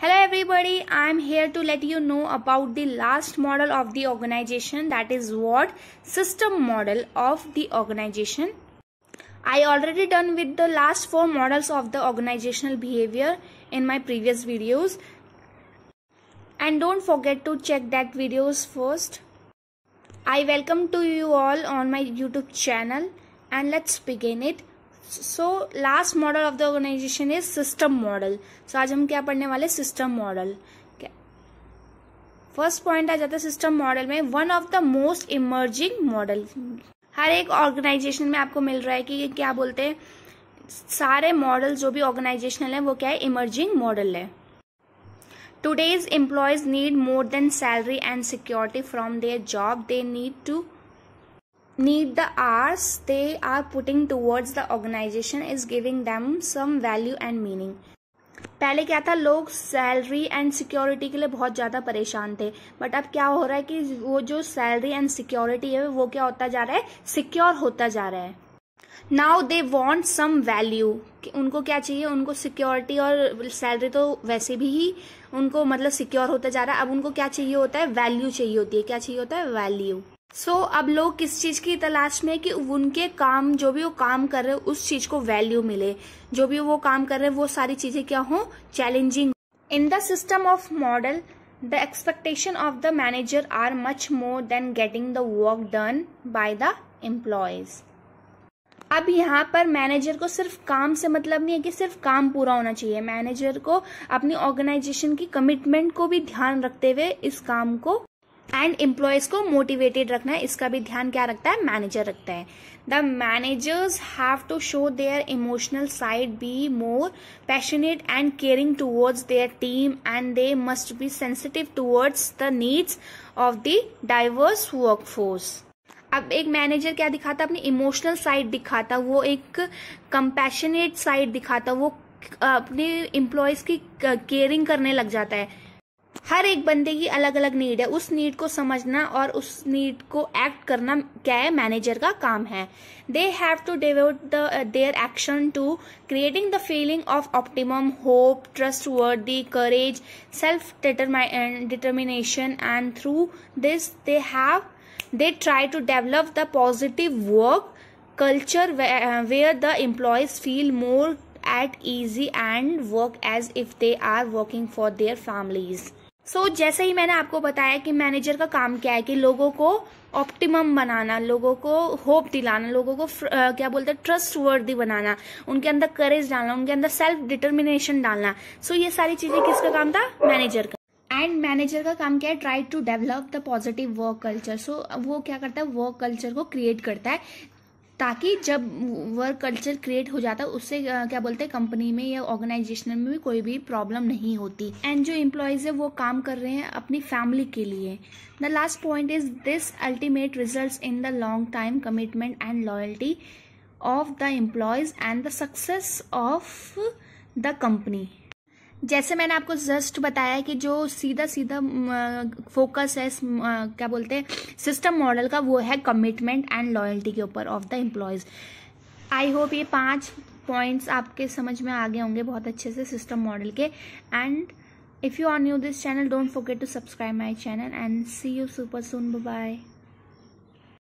Hello everybody, I am here to let you know about the last model of the organization, that is what system model of the organization. I already done with the last 4 models of the organizational behavior in my previous videos, and don't forget to check that videos first. I welcome to you all on my YouTube channel and let's begin it. So last model of the organization is system model. So आज हम क्या पढ़ने वाले, system model. First point आ जाता है system model में, one of the most emerging model. हर एक ऑर्गेनाइजेशन में आपको मिल रहा है कि क्या बोलते हैं, सारे मॉडल जो भी ऑर्गेनाइजेशनल है वो क्या है, इमर्जिंग मॉडल है. Today's employees need more than salary and security from their job. They need the hours they are putting towards the organization is giving them some value and meaning. पहले क्या था, लोग salary and security के लिए बहुत ज्यादा परेशान थे, बट अब क्या हो रहा है कि वो जो सैलरी एंड सिक्योरिटी है वो क्या होता जा रहा है, सिक्योर होता जा रहा है. Now they want some value. उनको क्या चाहिए, उनको सिक्योरिटी और सैलरी तो वैसे भी ही उनको मतलब सिक्योर होता जा रहा है. अब उनको क्या चाहिए होता है, वैल्यू चाहिए होती है. क्या चाहिए होता है, वैल्यू. सो अब लोग किस चीज की तलाश में, कि उनके काम जो भी वो काम कर रहे हैं उस चीज को वैल्यू मिले. जो भी वो काम कर रहे हैं वो सारी चीजें क्या हो, challenging. In the system of model the expectation of the manager are much more than getting the work done by the employees. अब यहाँ पर मैनेजर को सिर्फ काम से मतलब नहीं है कि सिर्फ काम पूरा होना चाहिए. मैनेजर को अपनी ऑर्गेनाइजेशन की कमिटमेंट को भी ध्यान रखते हुए इस काम को एंड एम्प्लॉयज को मोटिवेटेड रखना है, इसका भी ध्यान क्या रखता है, मैनेजर रखता है. The managers have to show their emotional side, be more passionate and caring towards their team, and they must be sensitive towards the needs of the diverse workforce. अब एक मैनेजर क्या दिखाता, अपनी इमोशनल साइड दिखाता, वो एक compassionate side दिखाता, वो अपने एम्प्लॉयज की केयरिंग करने लग जाता है. हर एक बंदे की अलग अलग नीड है, उस नीड को समझना और उस नीड को एक्ट करना क्या है, मैनेजर का काम है. They have to devote their action to creating the feeling of optimum hope, trustworthy, courage, self determination, and through this they try to develop the positive work culture where the employees feel more at ease and work as if they are working for their families. So जैसे ही मैंने आपको बताया कि manager का काम क्या है, कि लोगों को ऑप्टिमम बनाना, लोगों को होप दिलाना, लोगों को क्या बोलते हैं, ट्रस्ट वर्दी बनाना, उनके अंदर करेज डालना, उनके अंदर सेल्फ डिटर्मिनेशन डालना. सो ये सारी चीजें किसका काम था, मैनेजर का. एंड मैनेजर का काम क्या है, try to develop the positive work culture. So वो क्या करता है, वर्क कल्चर को क्रिएट करता है, ताकि जब वर्क कल्चर क्रिएट हो जाता है उससे क्या बोलते हैं, कंपनी में या ऑर्गेनाइजेशन में भी कोई भी प्रॉब्लम नहीं होती. एंड जो एम्प्लॉयज है वो काम कर रहे हैं अपनी फैमिली के लिए. The last point is this ultimate results in the long time commitment and loyalty of the employees and the success of the company. जैसे मैंने आपको जस्ट बताया कि जो सीधा फोकस है क्या बोलते हैं, सिस्टम मॉडल का, वो है कमिटमेंट एंड लॉयल्टी के ऊपर of the employees. I hope ये 5 पॉइंट्स आपके समझ में आ गए होंगे बहुत अच्छे से सिस्टम मॉडल के. And if you are new this channel, don't forget to subscribe my channel and see you super soon. Bye bye.